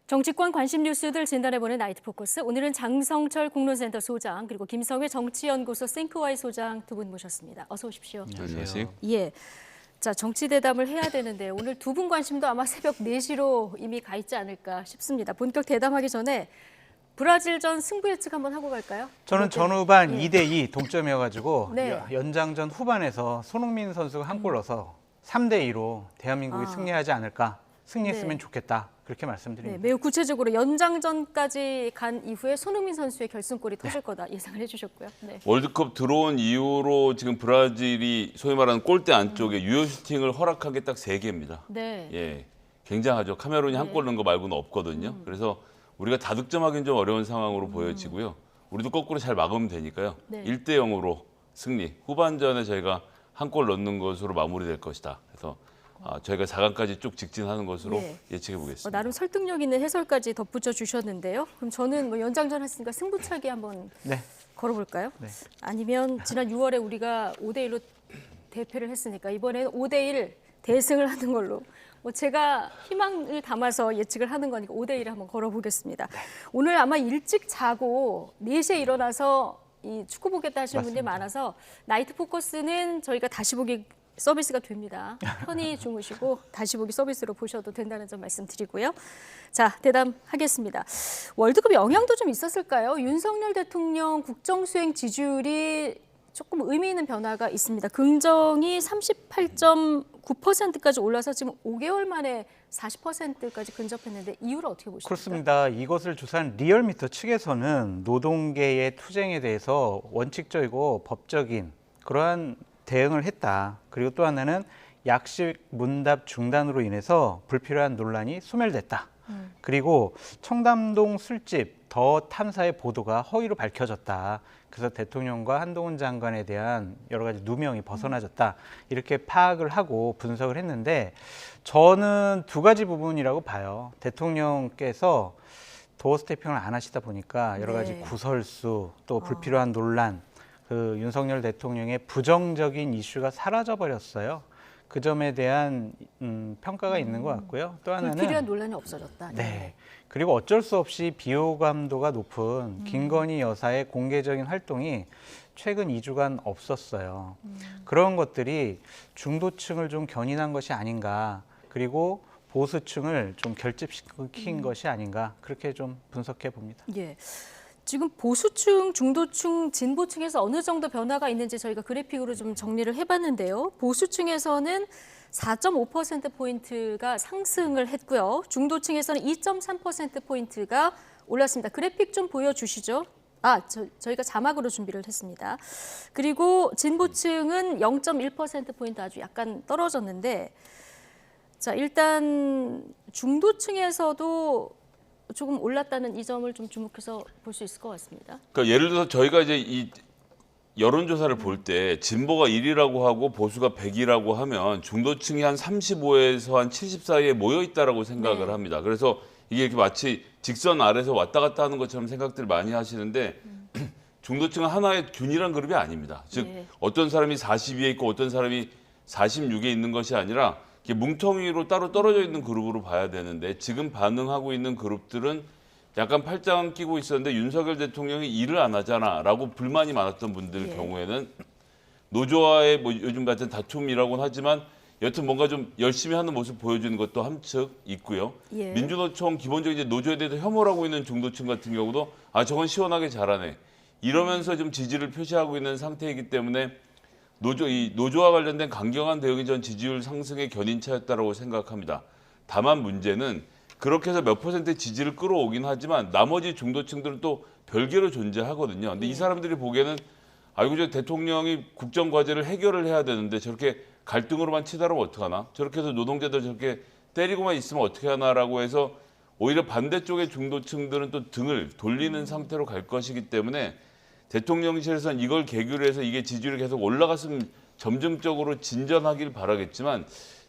정치권 관심 뉴스들 진단해보는 나이트 포커스. 오늘은 장성철 공론센터 소장 그리고 김성회 정치연구소 생크와이 소장 두 분 모셨습니다. 어서 오십시오. 안녕하세요. 예. 자, 정치 대담을 해야 되는데 오늘 두 분 관심도 아마 새벽 4시로 이미 가 있지 않을까 싶습니다. 본격 대담하기 전에 브라질전 승부 예측 한번 하고 갈까요? 저는 전후반 2대2 동점이어가지고 네. 연장전 후반에서 손흥민 선수가 한 골 넣어서 3대2로 대한민국이 승리하지 않을까. 승리했으면 네. 좋겠다. 그렇게 말씀드립니다. 네, 매우 구체적으로 연장전까지 간 이후에 손흥민 선수의 결승골이 터질 거다 예상을 해주셨고요. 네. 월드컵 들어온 이후로 지금 브라질이 소위 말하는 골대 안쪽에 유효 슈팅을 허락한 게 딱 3개입니다. 네. 예, 굉장하죠. 카메룬이 한 골 넣은 거 말고는 없거든요. 그래서 우리가 다득점하기는 좀 어려운 상황으로 보여지고요. 우리도 거꾸로 잘 막으면 되니까요. 네. 1대0으로 승리. 후반전에 저희가 한 골 넣는 것으로 마무리될 것이다. 그래서 저희가 4강까지 쭉 직진하는 것으로 예. 예측해 보겠습니다. 나름 설득력 있는 해설까지 덧붙여 주셨는데요. 그럼 저는 뭐 연장전 했으니까 승부차기 한번 네. 걸어볼까요? 네. 아니면 지난 6월에 우리가 5대1로 대패를 했으니까 이번에는 5대1 대승을 하는 걸로. 뭐 제가 희망을 담아서 예측을 하는 거니까 5대1을 한번 걸어보겠습니다. 오늘 아마 일찍 자고 4시에 일어나서 이 축구 보겠다 하시는 분들이 많아서 나이트 포커스는 저희가 다시 보기 서비스가 됩니다. 편히 주무시고 다시 보기 서비스로 보셔도 된다는 점 말씀드리고요. 자, 대담하겠습니다. 월드컵 영향도 좀 있었을까요? 윤석열 대통령 국정수행 지지율이 조금 의미 있는 변화가 있습니다. 긍정이 38.9%까지 올라서 지금 5개월 만에 40%까지 근접했는데 이유를 어떻게 보십니까? 그렇습니다. 이것을 조사한 리얼미터 측에서는 노동계의 투쟁에 대해서 원칙적이고 법적인 그러한 대응을 했다. 그리고 또 하나는 약식 문답 중단으로 인해서 불필요한 논란이 소멸됐다. 그리고 청담동 술집 더 탐사의 보도가 허위로 밝혀졌다. 그래서 대통령과 한동훈 장관에 대한 여러 가지 누명이 벗어나졌다. 이렇게 파악을 하고 분석을 했는데 저는 두 가지 부분이라고 봐요. 대통령께서 도어 스태핑을 안 하시다 보니까 여러 가지 네. 구설수 또 불필요한 논란 그 윤석열 대통령의 부정적인 이슈가 사라져 버렸어요. 그 점에 대한 평가가 있는 것 같고요. 또 하나는 불필요한 논란이 없어졌다. 네. 그리고 어쩔 수 없이 비호감도가 높은 김건희 여사의 공개적인 활동이 최근 2주간 없었어요. 그런 것들이 중도층을 좀 견인한 것이 아닌가. 그리고 보수층을 좀 결집시킨 것이 아닌가. 그렇게 좀 분석해 봅니다. 예. 지금 보수층, 중도층, 진보층에서 어느 정도 변화가 있는지 저희가 그래픽으로 좀 정리를 해봤는데요. 보수층에서는 4.5%포인트가 상승을 했고요. 중도층에서는 2.3%포인트가 올랐습니다. 그래픽 좀 보여주시죠. 저희가 자막으로 준비를 했습니다. 그리고 진보층은 0.1%포인트 아주 약간 떨어졌는데 자, 일단 중도층에서도 조금 올랐다는 이 점을 좀 주목해서 볼 수 있을 것 같습니다. 그러니까 예를 들어서 저희가 이제 이 여론조사를 볼 때 진보가 1이라고 하고 보수가 100이라고 하면 중도층이 한 35에서 한 70 사이에 모여 있다라고 생각을 네. 합니다. 그래서 이게 이렇게 마치 직선 아래서 왔다 갔다 하는 것처럼 생각들을 많이 하시는데 중도층은 하나의 균일한 그룹이 아닙니다. 즉 네. 어떤 사람이 40위에 있고 어떤 사람이 46에 있는 것이 아니라 이게 뭉텅이로 따로 떨어져 있는 그룹으로 봐야 되는데 지금 반응하고 있는 그룹들은 약간 팔짱 끼고 있었는데 윤석열 대통령이 일을 안 하잖아라고 불만이 많았던 분들 예. 경우에는 노조와의 뭐 요즘 같은 다툼이라고는 하지만 여튼 뭔가 좀 열심히 하는 모습 보여주는 것도 함측 있고요. 예. 민주노총 기본적으로 이제 노조에 대해서 혐오를 하고 있는 중도층 같은 경우도 저건 시원하게 잘하네 이러면서 좀 지지를 표시하고 있는 상태이기 때문에 노조와 관련된 강경한 대응이 전 지지율 상승의 견인차였다고 생각합니다. 다만 문제는 그렇게 해서 몇 퍼센트의 지지를 끌어오긴 하지만 나머지 중도층들은 또 별개로 존재하거든요. 근데 이 사람들이 보기에는 아이고 저 대통령이 국정 과제를 해결을 해야 되는데 저렇게 갈등으로만 치달으면 어떡하나? 저렇게 해서 노동자들 저렇게 때리고만 있으면 어떻게 하나라고 해서 오히려 반대쪽의 중도층들은 또 등을 돌리는 상태로 갈 것이기 때문에 대통령실에서는 이걸 계기로 해서 이게 지지율이 계속 올라갔으면 점증적으로 진전하길 바라겠지만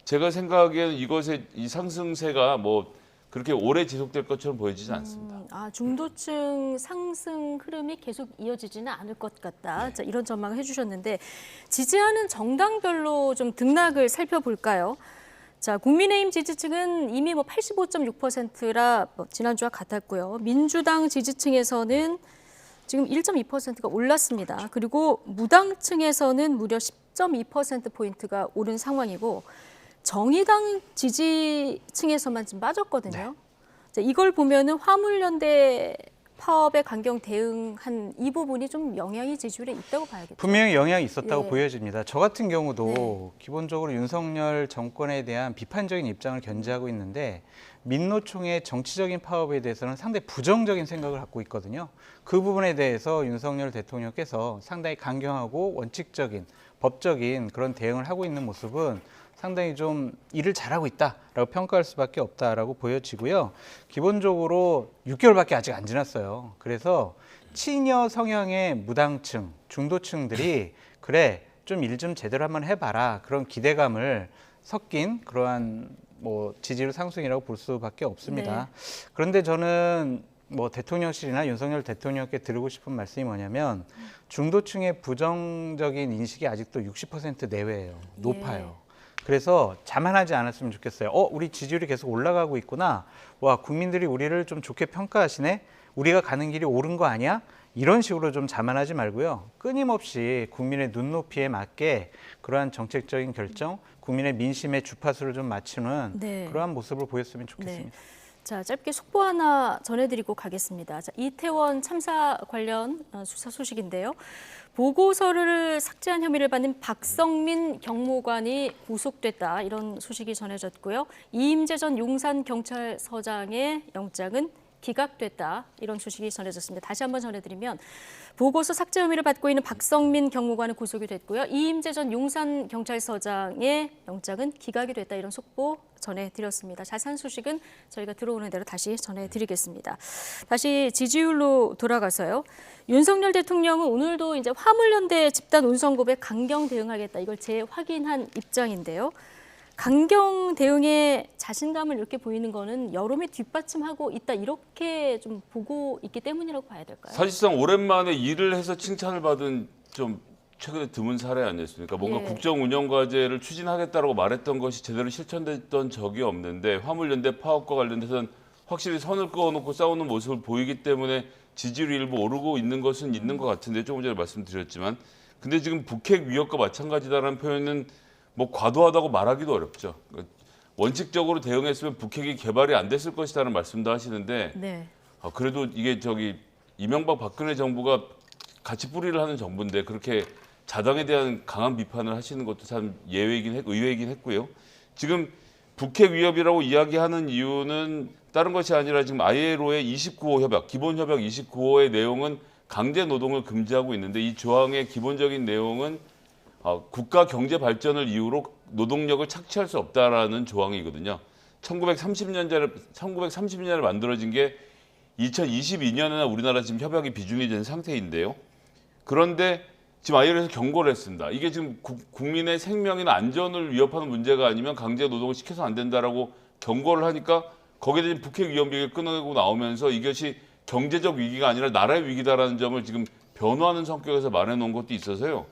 제가 생각하기에는 이것의 이 상승세가 뭐 그렇게 오래 지속될 것처럼 보여지지 않습니다. 중도층 상승 흐름이 계속 이어지지는 않을 것 같다. 자, 이런 전망을 해주셨는데 지지하는 정당별로 좀 등락을 살펴볼까요? 자, 국민의힘 지지층은 이미 85.6%라 지난주와 같았고요. 민주당 지지층에서는 지금 1.2%가 올랐습니다. 그리고 무당층에서는 무려 10.2%포인트가 오른 상황이고 정의당 지지층에서만 지금 빠졌거든요. 자, 이걸 보면은 화물연대 파업에 강경 대응한 이 부분이 좀 영향이 지지율에 있다고 봐야겠죠. 분명히 영향이 있었다고 예. 보여집니다. 저 같은 경우도 네. 기본적으로 윤석열 정권에 대한 비판적인 입장을 견지하고 있는데 민노총의 정치적인 파업에 대해서는 상당히 부정적인 생각을 갖고 있거든요. 그 부분에 대해서 윤석열 대통령께서 상당히 강경하고 원칙적인 법적인 그런 대응을 하고 있는 모습은 상당히 좀 일을 잘하고 있다라고 평가할 수밖에 없다라고 보여지고요. 기본적으로 6개월밖에 아직 안 지났어요. 그래서 친여 성향의 무당층, 중도층들이 그래 좀 일 좀 제대로 한번 해봐라 그런 기대감을 섞인 그러한 뭐 지지율 상승이라고 볼 수밖에 없습니다. 그런데 저는 뭐 대통령실이나 윤석열 대통령께 드리고 싶은 말씀이 뭐냐면 중도층의 부정적인 인식이 아직도 60% 내외예요. 높아요. 그래서 자만하지 않았으면 좋겠어요. 우리 지지율이 계속 올라가고 있구나. 와, 국민들이 우리를 좀 좋게 평가하시네. 우리가 가는 길이 옳은 거 아니야? 이런 식으로 좀 자만하지 말고요. 끊임없이 국민의 눈높이에 맞게 그러한 정책적인 결정, 국민의 민심의 주파수를 좀 맞추는 그러한 모습을 보였으면 좋겠습니다. 자, 짧게 속보 하나 전해드리고 가겠습니다. 자, 이태원 참사 관련 수사 소식인데요. 보고서를 삭제한 혐의를 받는 박성민 경무관이 구속됐다. 이런 소식이 전해졌고요. 이임재 전 용산경찰서장의 영장은 기각됐다. 이런 소식이 전해졌습니다. 다시 한번 전해드리면 보고서 삭제 혐의를 받고 있는 박성민 경무관은 구속이 됐고요. 이임재 전 용산경찰서장의 영장은 기각이 됐다. 이런 속보 전해드렸습니다. 자세한 소식은 저희가 들어오는 대로 다시 전해드리겠습니다. 다시 지지율로 돌아가서요. 윤석열 대통령은 오늘도 이제 화물연대 집단 운송법에 강경 대응하겠다. 이걸 재확인한 입장인데요. 강경 대응에 자신감을 이렇게 보이는 거는 여론이 뒷받침하고 있다 이렇게 좀 보고 있기 때문이라고 봐야 될까요? 사실상 오랜만에 일을 해서 칭찬을 받은 좀 최근에 드문 사례 아니었습니까? 뭔가 국정 운영 과제를 추진하겠다라고 말했던 것이 제대로 실천됐던 적이 없는데 화물연대 파업과 관련해서는 확실히 선을 그어놓고 싸우는 모습을 보이기 때문에 지지율이 일부 오르고 있는 것은 있는 것 같은데 조금 전에 말씀드렸지만 근데 지금 북핵 위협과 마찬가지다라는 표현은 뭐 과도하다고 말하기도 어렵죠. 원칙적으로 대응했으면 북핵이 개발이 안 됐을 것이라는 말씀도 하시는데 그래도 이게 이명박 박근혜 정부가 같이 뿌리를 하는 정부인데 그렇게 자당에 대한 강한 비판을 하시는 것도 참 의외이긴 했고요. 지금 북핵 위협이라고 이야기하는 이유는 다른 것이 아니라 지금 ILO의 29호 협약, 기본 협약 29호의 내용은 강제 노동을 금지하고 있는데 이 조항의 기본적인 내용은 국가 경제 발전을 이유로 노동력을 착취할 수 없다라는 조항이거든요. 1930년에 만들어진 게 2022년에나 우리나라 지금 협약이 비준이 된 상태인데요. 그런데 지금 ILO에서 경고를 했습니다. 이게 지금 국민의 생명이나 안전을 위협하는 문제가 아니면 강제 노동을 시켜서 안 된다라고 경고를 하니까 거기에 대한 북핵 위협 끊어내고 나오면서 이것이 경제적 위기가 아니라 나라의 위기다라는 점을 지금 변호하는 성격에서 말해놓은 것도 있어서요.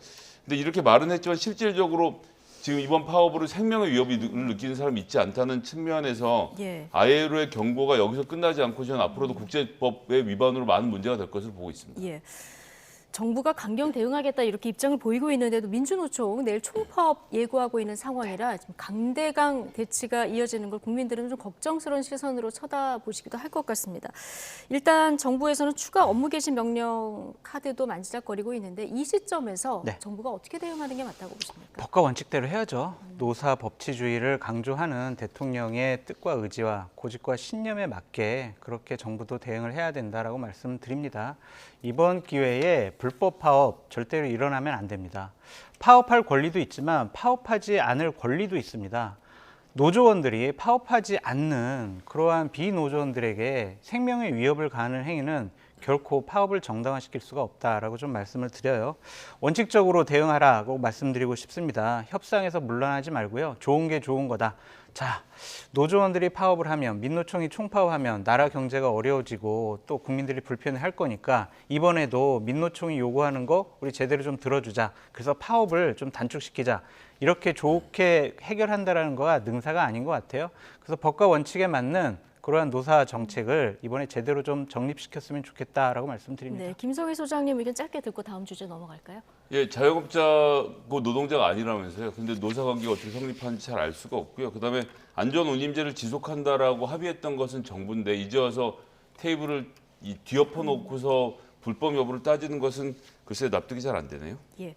근데 이렇게 말은 했지만 실질적으로 지금 이번 파업으로 생명의 위협을 느끼는 사람이 있지 않다는 측면에서 ILO의 경고가 여기서 끝나지 않고 저는 앞으로도 국제법의 위반으로 많은 문제가 될 것으로 보고 있습니다. 정부가 강경 대응하겠다 이렇게 입장을 보이고 있는데도 민주노총 내일 총파업 예고하고 있는 상황이라 지금 강대강 대치가 이어지는 걸 국민들은 좀 걱정스러운 시선으로 쳐다보시기도 할 것 같습니다. 일단 정부에서는 추가 업무 개시 명령 카드도 만지작거리고 있는데 이 시점에서 정부가 어떻게 대응하는 게 맞다고 보십니까? 법과 원칙대로 해야죠. 노사 법치주의를 강조하는 대통령의 뜻과 의지와 고집과 신념에 맞게 그렇게 정부도 대응을 해야 된다라고 말씀드립니다. 이번 기회에 불법 파업 절대로 일어나면 안 됩니다. 파업할 권리도 있지만 파업하지 않을 권리도 있습니다. 노조원들이 파업하지 않는 그러한 비노조원들에게 생명의 위협을 가하는 행위는 결코 파업을 정당화시킬 수가 없다라고 좀 말씀을 드려요. 원칙적으로 대응하라고 말씀드리고 싶습니다. 협상에서 물러나지 말고요. 좋은 게 좋은 거다. 자, 노조원들이 파업을 하면 민노총이 총파업하면 나라 경제가 어려워지고 또 국민들이 불편해할 거니까 이번에도 민노총이 요구하는 거 우리 제대로 좀 들어주자. 그래서 파업을 좀 단축시키자. 이렇게 좋게 해결한다라는 거가 능사가 아닌 것 같아요. 그래서 법과 원칙에 맞는 그러한 노사 정책을 이번에 제대로 좀 정립시켰으면 좋겠다라고 말씀드립니다. 네, 김성희 소장님 의견 짧게 듣고 다음 주제 넘어갈까요? 예, 자영업자고 노동자가 아니라면서요. 근데 노사관계가 어떻게 성립하는지 잘 알 수가 없고요. 그다음에 안전운임제를 지속한다라고 합의했던 것은 정부인데 이제 와서 테이블을 뒤엎어 놓고서 불법 여부를 따지는 것은 글쎄 납득이 잘 안 되네요. 예.